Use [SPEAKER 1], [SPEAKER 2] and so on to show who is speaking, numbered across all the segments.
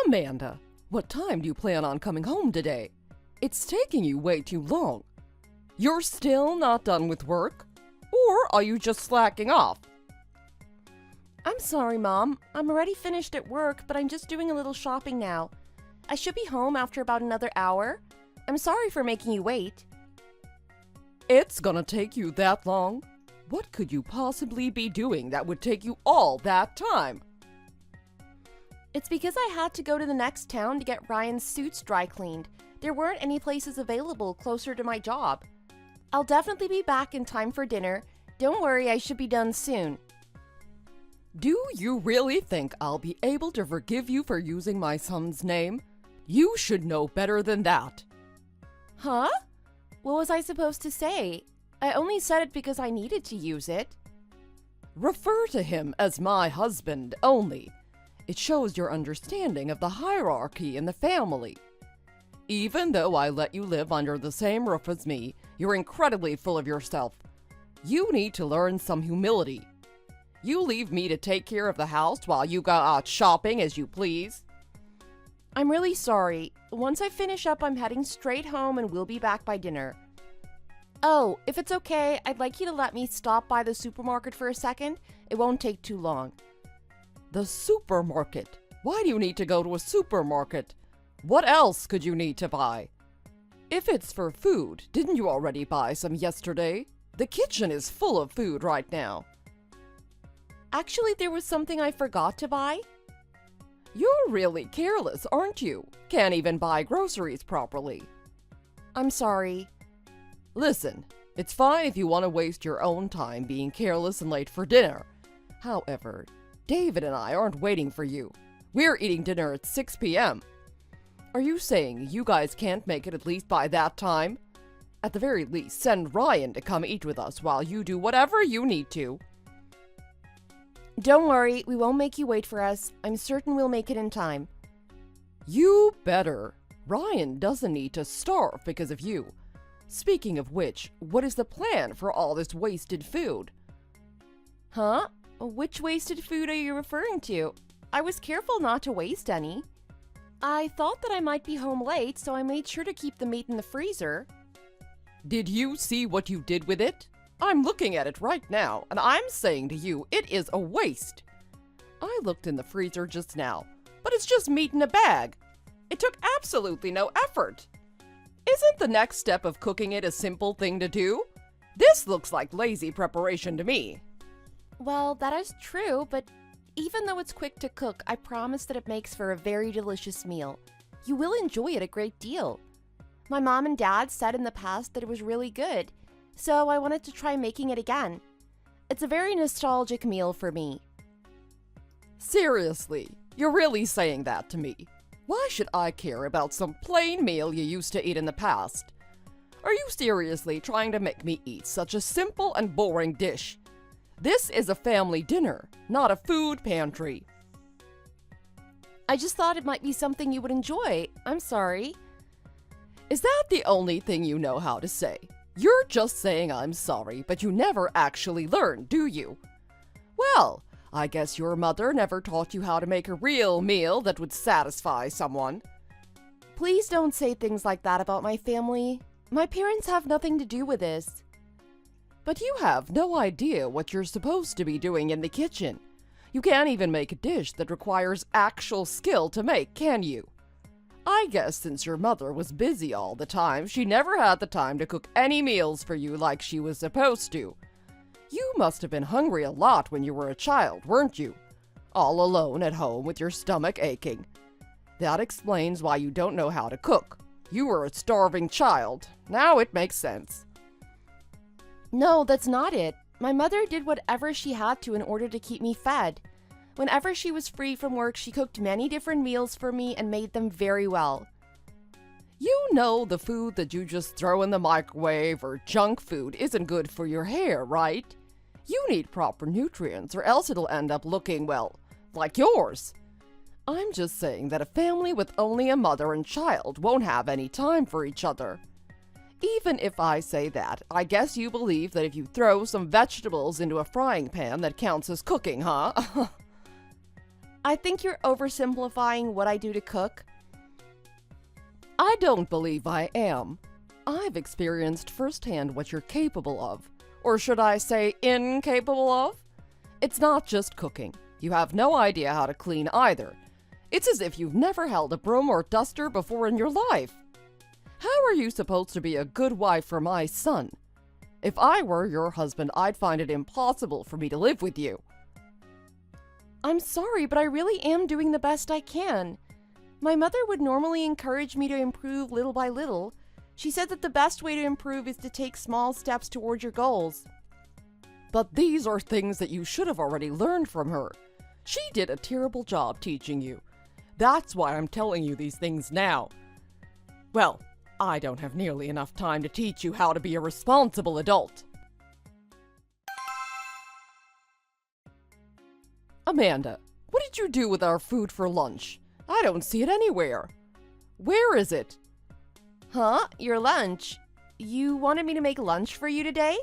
[SPEAKER 1] Amanda, what time do you plan on coming home today? It's taking you way too long. You're still not done with work? Or are you just slacking off?
[SPEAKER 2] I'm sorry, Mom. I'm already finished at work, but I'm just doing a little shopping now. I should be home after about another hour. I'm sorry for making you wait.
[SPEAKER 1] It's gonna take you that long? What could you possibly be doing that would take you all that time?
[SPEAKER 2] It's because I had to go to the next town to get Ryan's suits dry cleaned. There weren't any places available closer to my job. I'll definitely be back in time for dinner. Don't worry, I should be done soon.
[SPEAKER 1] Do you really think I'll be able to forgive you for using my son's name? You should know better than that.
[SPEAKER 2] Huh? What was I supposed to say? I only said it because I needed to use it.
[SPEAKER 1] Refer to him as my husband only. It shows your understanding of the hierarchy in the family. Even though I let you live under the same roof as me, you're incredibly full of yourself. You need to learn some humility. You leave me to take care of the house while you go out shopping as you please.
[SPEAKER 2] I'm really sorry. Once I finish up, I'm heading straight home and we'll be back by dinner. Oh, if it's okay, I'd like you to let me stop by the supermarket for a second. It won't take too long.
[SPEAKER 1] The supermarket? Why do you need to go to a supermarket? What else could you need to buy? If it's for food, didn't you already buy some yesterday? The kitchen is full of food right now.
[SPEAKER 2] Actually, there was something I forgot to buy.
[SPEAKER 1] You're really careless, aren't you? Can't even buy groceries properly.
[SPEAKER 2] I'm sorry.
[SPEAKER 1] Listen, it's fine if you want to waste your own time being careless and late for dinner. However, David and I aren't waiting for you. We're eating dinner at 6 p.m. Are you saying you guys can't make it at least by that time? At the very least, send Ryan to come eat with us while you do whatever you need to.
[SPEAKER 2] Don't worry, we won't make you wait for us. I'm certain we'll make it in time.
[SPEAKER 1] You better. Ryan doesn't need to starve because of you. Speaking of which, what is the plan for all this wasted food?
[SPEAKER 2] Huh? Which wasted food are you referring to? I was careful not to waste any. I thought that I might be home late, so I made sure to keep the meat in the freezer.
[SPEAKER 1] Did you see what you did with it? I'm looking at it right now, and I'm saying to you, it is a waste. I looked in the freezer just now, but it's just meat in a bag. It took absolutely no effort. Isn't the next step of cooking it a simple thing to do? This looks like lazy preparation to me.
[SPEAKER 2] Well, that is true, but even though it's quick to cook, I promise that it makes for a very delicious meal. You will enjoy it a great deal. My mom and dad said in the past that it was really good, so I wanted to try making it again. It's a very nostalgic meal for me.
[SPEAKER 1] Seriously, you're really saying that to me? Why should I care about some plain meal you used to eat in the past? Are you seriously trying to make me eat such a simple and boring dish? This is a family dinner, not a food pantry.
[SPEAKER 2] I just thought it might be something you would enjoy. I'm sorry.
[SPEAKER 1] Is that the only thing you know how to say? You're just saying I'm sorry, but you never actually learned, do you? Well, I guess your mother never taught you how to make a real meal that would satisfy someone.
[SPEAKER 2] Please don't say things like that about my family. My parents have nothing to do with this.
[SPEAKER 1] But you have no idea what you're supposed to be doing in the kitchen. You can't even make a dish that requires actual skill to make, can you? I guess since your mother was busy all the time, she never had the time to cook any meals for you like she was supposed to. You must have been hungry a lot when you were a child, weren't you? All alone at home with your stomach aching. That explains why you don't know how to cook. You were a starving child. Now it makes sense.
[SPEAKER 2] No, that's not it. My mother did whatever she had to in order to keep me fed. Whenever she was free from work, she cooked many different meals for me and made them very well.
[SPEAKER 1] You know the food that you just throw in the microwave or junk food isn't good for your hair, right? You need proper nutrients or else it'll end up looking, well, like yours. I'm just saying that a family with only a mother and child won't have any time for each other. Even if I say that, I guess you believe that if you throw some vegetables into a frying pan that counts as cooking, huh?
[SPEAKER 2] I think you're oversimplifying what I do to cook.
[SPEAKER 1] I don't believe I am. I've experienced firsthand what you're capable of. Or should I say incapable of? It's not just cooking. You have no idea how to clean either. It's as if you've never held a broom or duster before in your life. How are you supposed to be a good wife for my son? If I were your husband, I'd find it impossible for me to live with you.
[SPEAKER 2] I'm sorry, but I really am doing the best I can. My mother would normally encourage me to improve little by little. She said that the best way to improve is to take small steps toward your goals.
[SPEAKER 1] But these are things that you should have already learned from her. She did a terrible job teaching you. That's why I'm telling you these things now. Well, I don't have nearly enough time to teach you how to be a responsible adult. Amanda, what did you do with our food for lunch? I don't see it anywhere. Where is it?
[SPEAKER 2] Huh? Your lunch? You wanted me to make lunch for you today?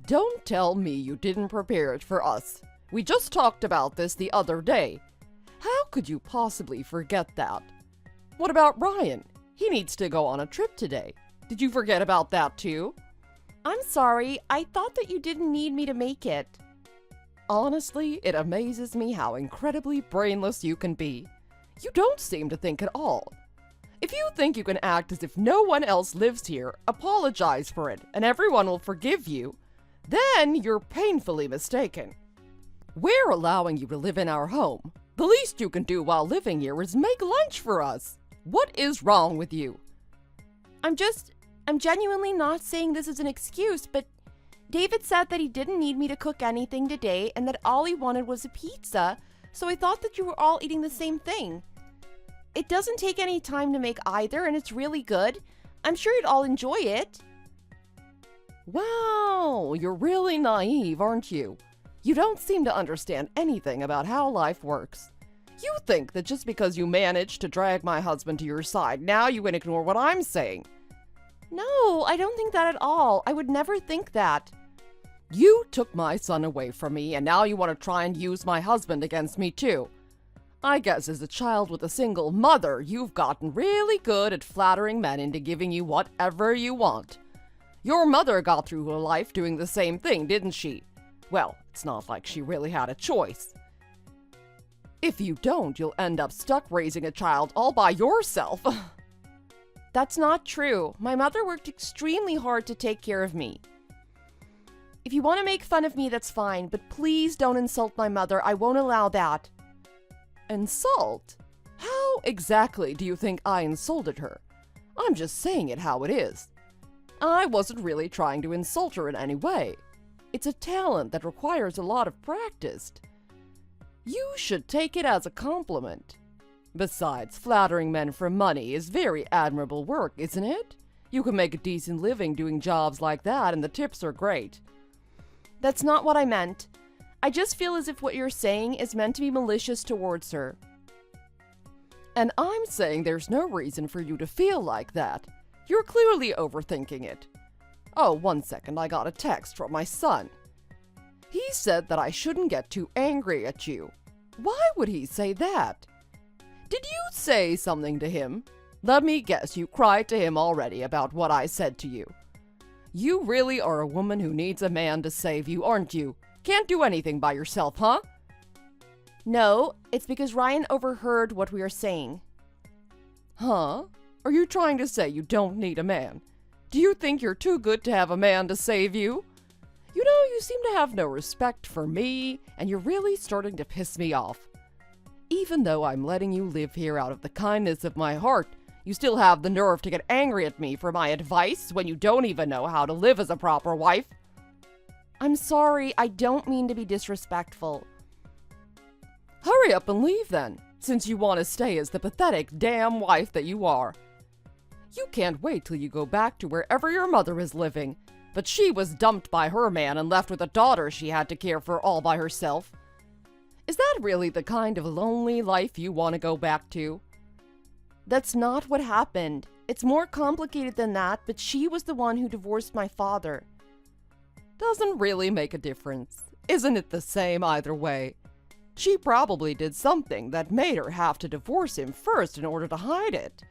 [SPEAKER 1] Don't tell me you didn't prepare it for us. We just talked about this the other day. How could you possibly forget that? What about Ryan? He needs to go on a trip today. Did you forget about that too?
[SPEAKER 2] I'm sorry. I thought that you didn't need me to make it.
[SPEAKER 1] Honestly, it amazes me how incredibly brainless you can be. You don't seem to think at all. If you think you can act as if no one else lives here, apologize for it, and everyone will forgive you, then you're painfully mistaken. We're allowing you to live in our home. The least you can do while living here is make lunch for us. What is wrong with you?
[SPEAKER 2] I'm genuinely not saying this as an excuse, but David said that he didn't need me to cook anything today and that all he wanted was a pizza, so I thought that you were all eating the same thing. It doesn't take any time to make either, and it's really good. I'm sure you'd all enjoy it.
[SPEAKER 1] Wow, you're really naive, aren't you? You don't seem to understand anything about how life works. You think that just because you managed to drag my husband to your side, now you can ignore what I'm saying.
[SPEAKER 2] No, I don't think that at all. I would never think that.
[SPEAKER 1] You took my son away from me, and now you want to try and use my husband against me too. I guess as a child with a single mother, you've gotten really good at flattering men into giving you whatever you want. Your mother got through her life doing the same thing, didn't she? Well, it's not like she really had a choice. If you don't, you'll end up stuck raising a child all by yourself.
[SPEAKER 2] That's not true. My mother worked extremely hard to take care of me. If you want to make fun of me, that's fine, but please don't insult my mother. I won't allow that.
[SPEAKER 1] Insult? How exactly do you think I insulted her? I'm just saying it how it is. I wasn't really trying to insult her in any way. It's a talent that requires a lot of practice. You should take it as a compliment. Besides, flattering men for money is very admirable work, isn't it? You can make a decent living doing jobs like that, and the tips are great.
[SPEAKER 2] That's not what I meant. I just feel as if what you're saying is meant to be malicious towards her.
[SPEAKER 1] And I'm saying there's no reason for you to feel like that. You're clearly overthinking it. Oh, 1 second, I got a text from my son. He said that I shouldn't get too angry at you. Why would he say that? Did you say something to him? Let me guess, you cried to him already about what I said to you. You really are a woman who needs a man to save you, aren't you? Can't do anything by yourself, huh?
[SPEAKER 2] No, it's because Ryan overheard what we were saying.
[SPEAKER 1] Huh? Are you trying to say you don't need a man? Do you think you're too good to have a man to save you? You know, you seem to have no respect for me, and you're really starting to piss me off. Even though I'm letting you live here out of the kindness of my heart, you still have the nerve to get angry at me for my advice when you don't even know how to live as a proper wife.
[SPEAKER 2] I'm sorry, I don't mean to be disrespectful.
[SPEAKER 1] Hurry up and leave then, since you want to stay as the pathetic damn wife that you are. You can't wait till you go back to wherever your mother is living, but she was dumped by her man and left with a daughter she had to care for all by herself. Is that really the kind of lonely life you want to go back to?
[SPEAKER 2] That's not what happened. It's more complicated than that, but she was the one who divorced my father.
[SPEAKER 1] Doesn't really make a difference. Isn't it the same either way? She probably did something that made her have to divorce him first in order to hide it.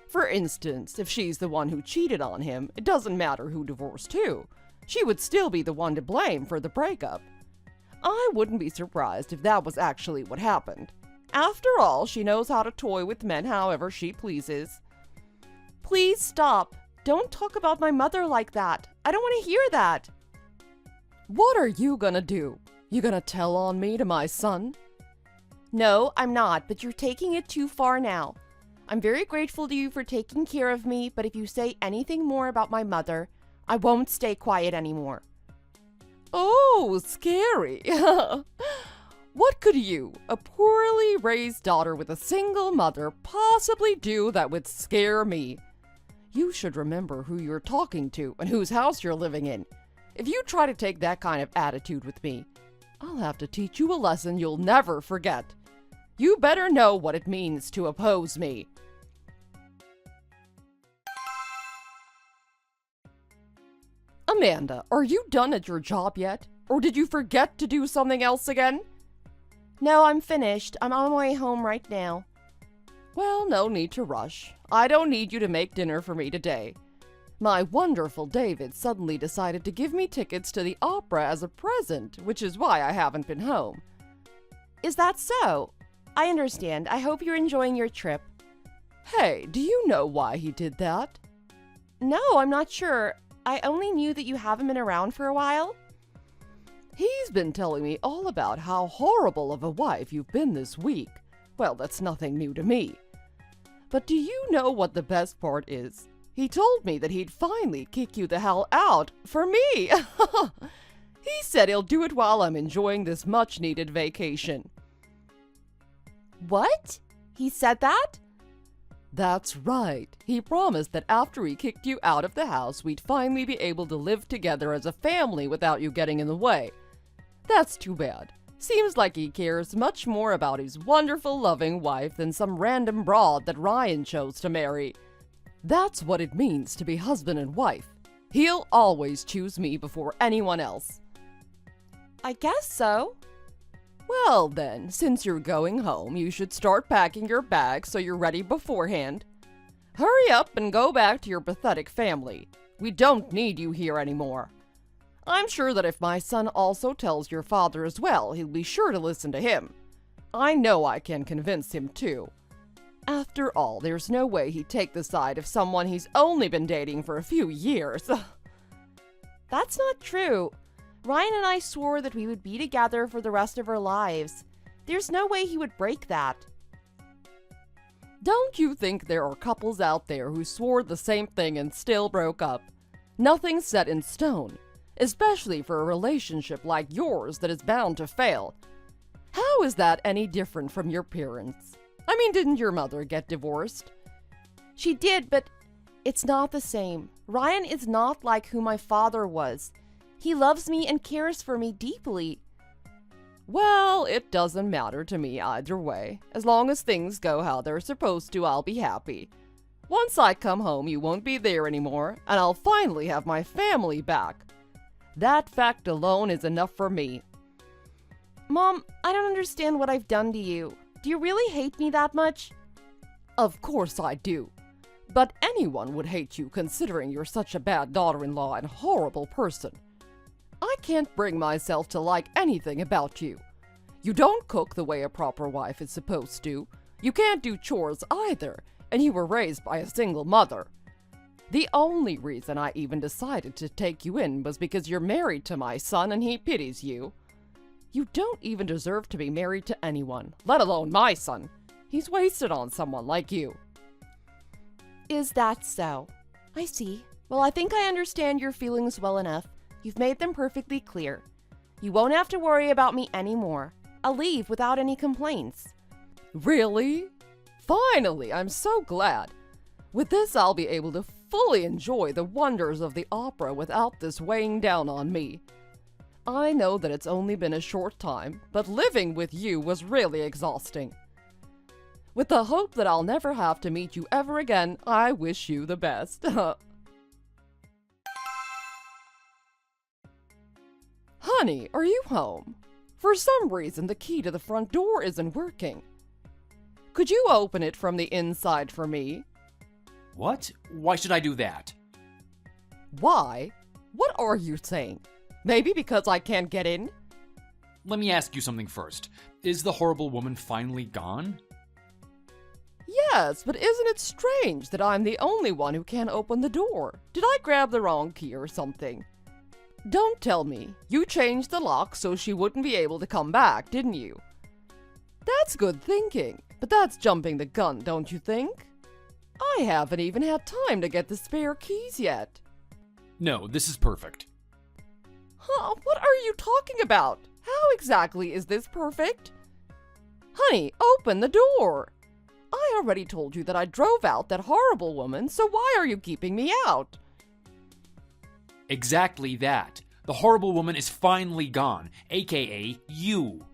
[SPEAKER 1] For instance, if she's the one who cheated on him, it doesn't matter who divorced who. She would still be the one to blame for the breakup. I wouldn't be surprised if that was actually what happened. After all, she knows how to toy with men however she pleases.
[SPEAKER 2] Please stop. Don't talk about my mother like that. I don't want to hear that.
[SPEAKER 1] What are you gonna do? You gonna tell on me to my son?
[SPEAKER 2] No, I'm not, but you're taking it too far now. I'm very grateful to you for taking care of me, but if you say anything more about my mother, I won't stay quiet anymore.
[SPEAKER 1] Oh, scary. What could you, a poorly raised daughter with a single mother, possibly do that would scare me? You should remember who you're talking to and whose house you're living in. If you try to take that kind of attitude with me, I'll have to teach you a lesson you'll never forget. You better know what it means to oppose me. Amanda, are you done at your job yet? Or did you forget to do something else again?
[SPEAKER 2] No, I'm finished. I'm on my way home right now.
[SPEAKER 1] Well, no need to rush. I don't need you to make dinner for me today. My wonderful David suddenly decided to give me tickets to the opera as a present, which is why I haven't been home.
[SPEAKER 2] Is that so? I understand. I hope you're enjoying your trip.
[SPEAKER 1] Hey, do you know why he did that?
[SPEAKER 2] No, I'm not sure. I only knew that you haven't been around for a while.
[SPEAKER 1] He's been telling me all about how horrible of a wife you've been this week. Well, that's nothing new to me. But do you know what the best part is? He told me that he'd finally kick you the hell out for me. He said he'll do it while I'm enjoying this much-needed vacation.
[SPEAKER 2] What? He said that?
[SPEAKER 1] That's right. He promised that after he kicked you out of the house, we'd finally be able to live together as a family without you getting in the way. That's too bad. Seems like he cares much more about his wonderful, loving wife than some random broad that Ryan chose to marry. That's what it means to be husband and wife. He'll always choose me before anyone else.
[SPEAKER 2] I guess so.
[SPEAKER 1] Well then, since you're going home, you should start packing your bags so you're ready beforehand. Hurry up and go back to your pathetic family. We don't need you here anymore. I'm sure that if my son also tells your father as well, he'll be sure to listen to him. I know I can convince him too. After all, there's no way he'd take the side of someone he's only been dating for a few years.
[SPEAKER 2] That's not true. Ryan and I swore that we would be together for the rest of our lives. There's no way he would break that.
[SPEAKER 1] Don't you think there are couples out there who swore the same thing and still broke up? Nothing's set in stone, especially for a relationship like yours that is bound to fail. How is that any different from your parents? I mean, didn't your mother get divorced?
[SPEAKER 2] She did, but it's not the same. Ryan is not like who my father was. He loves me and cares for me deeply.
[SPEAKER 1] Well, it doesn't matter to me either way. As long as things go how they're supposed to, I'll be happy. Once I come home, you won't be there anymore, and I'll finally have my family back. That fact alone is enough for me.
[SPEAKER 2] Mom, I don't understand what I've done to you. Do you really hate me that much?
[SPEAKER 1] Of course I do. But anyone would hate you considering you're such a bad daughter-in-law and horrible person. I can't bring myself to like anything about you. You don't cook the way a proper wife is supposed to. You can't do chores either, and you were raised by a single mother. The only reason I even decided to take you in was because you're married to my son and he pities you. You don't even deserve to be married to anyone, let alone my son. He's wasted on someone like you.
[SPEAKER 2] Is that so? I see. Well, I think I understand your feelings well enough. You've made them perfectly clear. You won't have to worry about me anymore. I'll leave without any complaints.
[SPEAKER 1] Really? Finally, I'm so glad. With this, I'll be able to fully enjoy the wonders of the opera without this weighing down on me. I know that it's only been a short time, but living with you was really exhausting. With the hope that I'll never have to meet you ever again, I wish you the best. Honey, are you home? For some reason, the key to the front door isn't working. Could you open it from the inside for me?
[SPEAKER 3] What? Why should I do that?
[SPEAKER 1] Why? What are you saying? Maybe because I can't get in?
[SPEAKER 3] Let me ask you something first. Is the horrible woman finally gone?
[SPEAKER 1] Yes, but isn't it strange that I'm the only one who can't open the door? Did I grab the wrong key or something? Don't tell me. You changed the lock so she wouldn't be able to come back, didn't you? That's good thinking, but that's jumping the gun, don't you think? I haven't even had time to get the spare keys yet.
[SPEAKER 3] No, this is perfect.
[SPEAKER 1] Huh? What are you talking about? How exactly is this perfect? Honey, open the door. I already told you that I drove out that horrible woman, so why are you keeping me out?
[SPEAKER 3] Exactly that. The horrible woman is finally gone, aka you.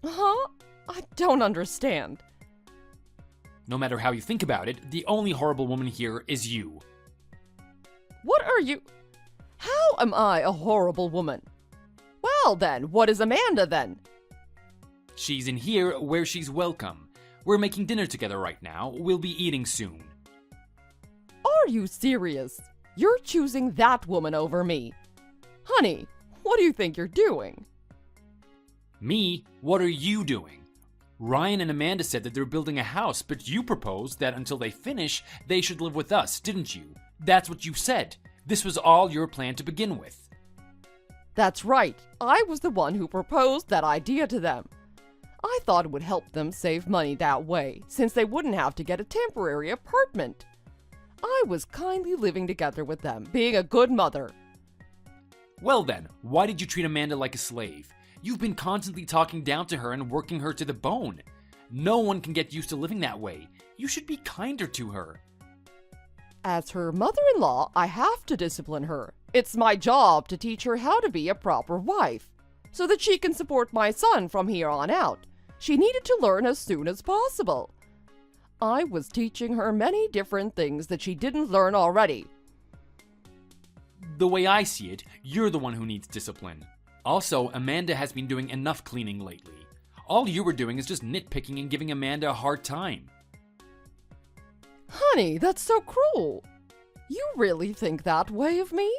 [SPEAKER 1] Huh? I don't understand.
[SPEAKER 3] No matter how you think about it, the only horrible woman here is you.
[SPEAKER 1] What are you... How am I a horrible woman? Well then, what is Amanda then?
[SPEAKER 3] She's in here where she's welcome. We're making dinner together right now. We'll be eating soon.
[SPEAKER 1] Are you serious? You're choosing that woman over me. Honey, what do you think you're doing?
[SPEAKER 3] Me? What are you doing? Ryan and Amanda said that they're building a house, but you proposed that until they finish, they should live with us, didn't you? That's what you said. This was all your plan to begin with.
[SPEAKER 1] That's right. I was the one who proposed that idea to them. I thought it would help them save money that way, since they wouldn't have to get a temporary apartment. I was kindly living together with them, being a good mother.
[SPEAKER 3] Well then, why did you treat Amanda like a slave? You've been constantly talking down to her and working her to the bone. No one can get used to living that way. You should be kinder to her.
[SPEAKER 1] As her mother-in-law, I have to discipline her. It's my job to teach her how to be a proper wife, so that she can support my son from here on out. She needed to learn as soon as possible. I was teaching her many different things that she didn't learn already.
[SPEAKER 3] The way I see it, you're the one who needs discipline. Also, Amanda has been doing enough cleaning lately. All you were doing is just nitpicking and giving Amanda a hard time.
[SPEAKER 1] Honey, that's so cruel. You really think that way of me?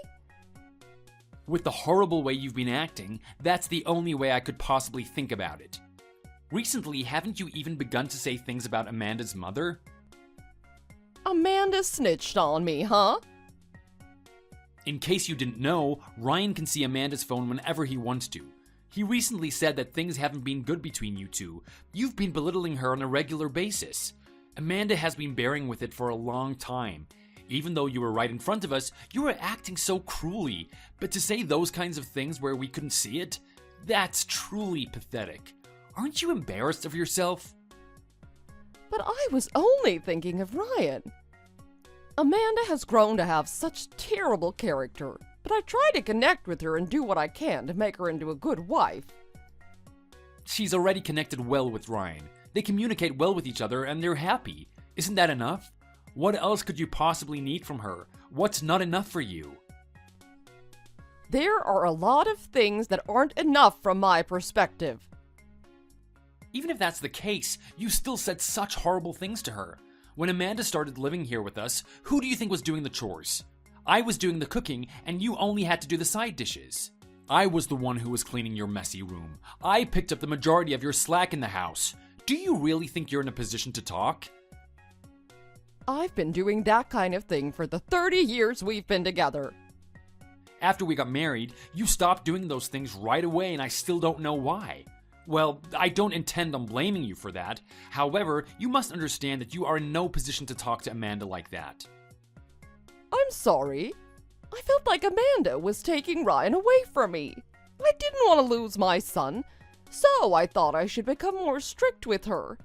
[SPEAKER 3] With the horrible way you've been acting, that's the only way I could possibly think about it. Recently, haven't you even begun to say things about Amanda's mother?
[SPEAKER 1] Amanda snitched on me, huh?
[SPEAKER 3] In case you didn't know, Ryan can see Amanda's phone whenever he wants to. He recently said that things haven't been good between you two. You've been belittling her on a regular basis. Amanda has been bearing with it for a long time. Even though you were right in front of us, you were acting so cruelly. But to say those kinds of things where we couldn't see it, that's truly pathetic. Aren't you embarrassed of yourself?
[SPEAKER 1] But I was only thinking of Ryan. Amanda has grown to have such terrible character, but I try to connect with her and do what I can to make her into a good wife.
[SPEAKER 3] She's already connected well with Ryan. They communicate well with each other and they're happy. Isn't that enough? What else could you possibly need from her? What's not enough for you?
[SPEAKER 1] There are a lot of things that aren't enough from my perspective.
[SPEAKER 3] Even if that's the case, you still said such horrible things to her. When Amanda started living here with us, who do you think was doing the chores? I was doing the cooking, and you only had to do the side dishes. I was the one who was cleaning your messy room. I picked up the majority of your slack in the house. Do you really think you're in a position to talk?
[SPEAKER 1] I've been doing that kind of thing for the 30 years we've been together.
[SPEAKER 3] After we got married, you stopped doing those things right away, and I still don't know why. Well, I don't intend on blaming you for that. However, you must understand that you are in no position to talk to Amanda like that.
[SPEAKER 1] I'm sorry. I felt like Amanda was taking Ryan away from me. I didn't want to lose my son, so I thought I should become more strict with her.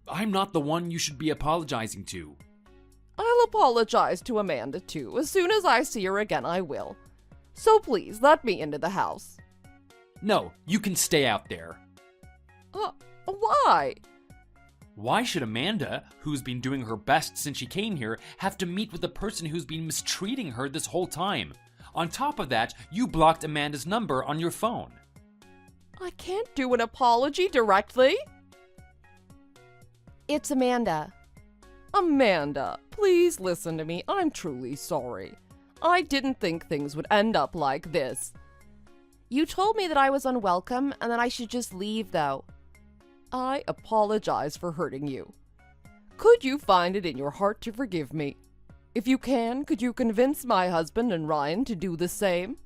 [SPEAKER 3] I'm not the one you should be apologizing to.
[SPEAKER 1] I'll apologize to Amanda too. As soon as I see her again, I will. So please, let me into the house.
[SPEAKER 3] No, you can stay out there.
[SPEAKER 1] Why?
[SPEAKER 3] Why should Amanda, who's been doing her best since she came here, have to meet with the person who's been mistreating her this whole time? On top of that, you blocked Amanda's number on your phone.
[SPEAKER 1] I can't do an apology directly.
[SPEAKER 2] It's Amanda.
[SPEAKER 1] Amanda, please listen to me. I'm truly sorry. I didn't think things would end up like this.
[SPEAKER 2] You told me that I was unwelcome and that I should just leave, though.
[SPEAKER 1] I apologize for hurting you. Could you find it in your heart to forgive me? If you can, could you convince my husband and Ryan to do the same?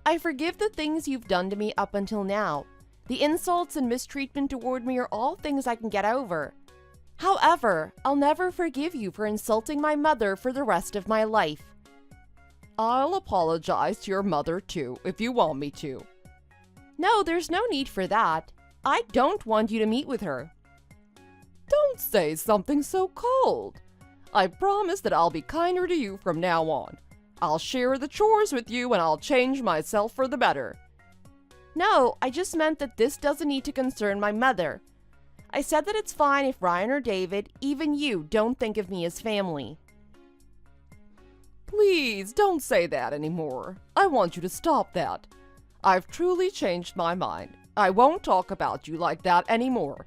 [SPEAKER 2] I forgive the things you've done to me up until now. The insults and mistreatment toward me are all things I can get over. However, I'll never forgive you for insulting my mother for the rest of my life.
[SPEAKER 1] I'll apologize to your mother too, if you want me to.
[SPEAKER 2] No, there's no need for that. I don't want you to meet with her.
[SPEAKER 1] Don't say something so cold. I promise that I'll be kinder to you from now on. I'll share the chores with you and I'll change myself for the better.
[SPEAKER 2] No, I just meant that this doesn't need to concern my mother. I said that it's fine if Ryan or David, even you, don't think of me as family.
[SPEAKER 1] Please don't say that anymore. I want you to stop that. I've truly changed my mind. I won't talk about you like that anymore.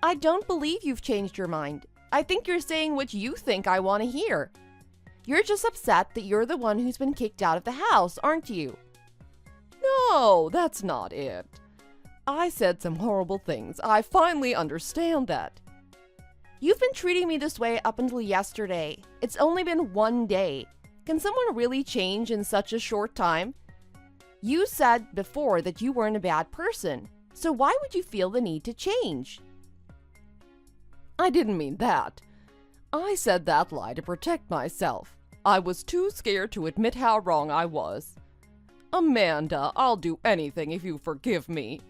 [SPEAKER 2] I don't believe you've changed your mind. I think you're saying what you think I want to hear. You're just upset that you're the one who's been kicked out of the house, aren't you?
[SPEAKER 1] No, that's not it. I said some horrible things. I finally understand that.
[SPEAKER 2] You've been treating me this way up until yesterday. It's only been one day. Can someone really change in such a short time? You said before that you weren't a bad person, so why would you feel the need to change?
[SPEAKER 1] I didn't mean that. I said that lie to protect myself. I was too scared to admit how wrong I was. Amanda, I'll do anything if you forgive me.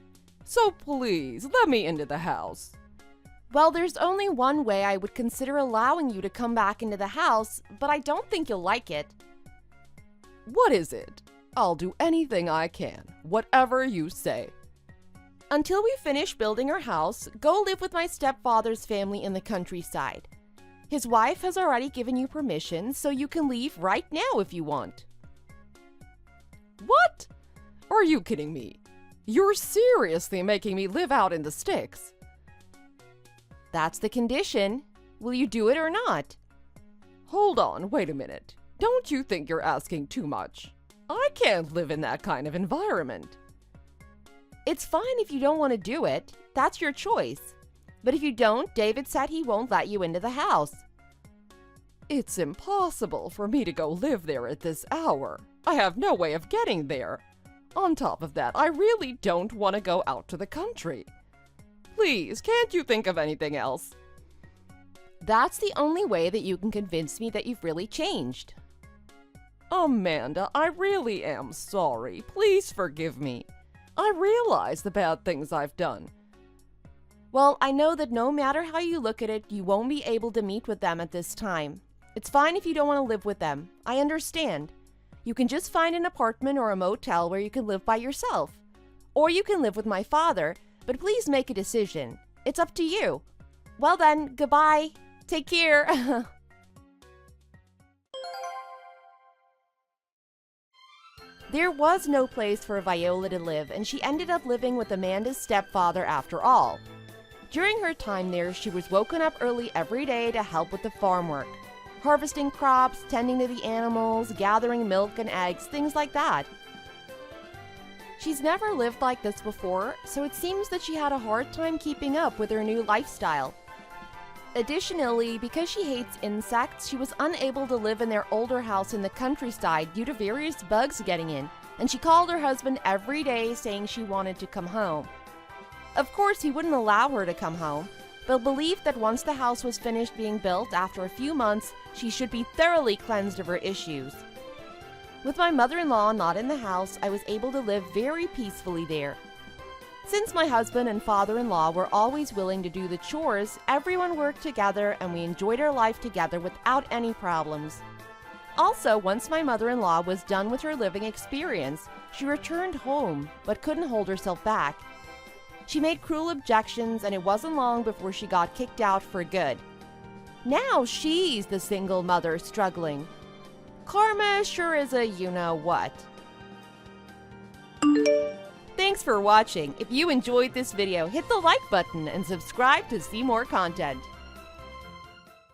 [SPEAKER 1] So please, let me into the house.
[SPEAKER 2] Well, there's only one way I would consider allowing you to come back into the house, but I don't think you'll like it.
[SPEAKER 1] What is it? I'll do anything I can, whatever you say.
[SPEAKER 2] Until we finish building our house, go live with my stepfather's family in the countryside. His wife has already given you permission, so you can leave right now if you want.
[SPEAKER 1] What? Are you kidding me? You're seriously making me live out in the sticks.
[SPEAKER 2] That's the condition. Will you do it or not?
[SPEAKER 1] Hold on, wait a minute. Don't you think you're asking too much? I can't live in that kind of environment.
[SPEAKER 2] It's fine if you don't want to do it. That's your choice. But if you don't, David said he won't let you into the house.
[SPEAKER 1] It's impossible for me to go live there at this hour. I have no way of getting there. On top of that, I really don't want to go out to the country. Please, can't you think of anything else?
[SPEAKER 2] That's the only way that you can convince me that you've really changed.
[SPEAKER 1] Amanda, I really am sorry. Please forgive me. I realize the bad things I've done.
[SPEAKER 2] Well, I know that no matter how you look at it, you won't be able to meet with them at this time. It's fine if you don't want to live with them. I understand. You can just find an apartment or a motel where you can live by yourself. Or you can live with my father, but please make a decision. It's up to you. Well then, goodbye. Take care. There was no place for Viola to live, and she ended up living with Amanda's stepfather after all. During her time there, she was woken up early every day to help with the farm work. Harvesting crops, tending to the animals, gathering milk and eggs, things like that. She's never lived like this before, so it seems that she had a hard time keeping up with her new lifestyle. Additionally, because she hates insects, she was unable to live in their older house in the countryside due to various bugs getting in, and she called her husband every day saying she wanted to come home. Of course, he wouldn't allow her to come home, but believed that once the house was finished being built after a few months, she should be thoroughly cleansed of her issues. With my mother-in-law not in the house, I was able to live very peacefully there. Since my husband and father-in-law were always willing to do the chores, everyone worked together and we enjoyed our life together without any problems. Also, once my mother-in-law was done with her living experience, she returned home but couldn't hold herself back. She made cruel objections and it wasn't long before she got kicked out for good. Now she's the single mother struggling. Karma sure is a you-know-what. Thanks Thanks for watching. If you enjoyed this video, hit the like button and subscribe to see more content.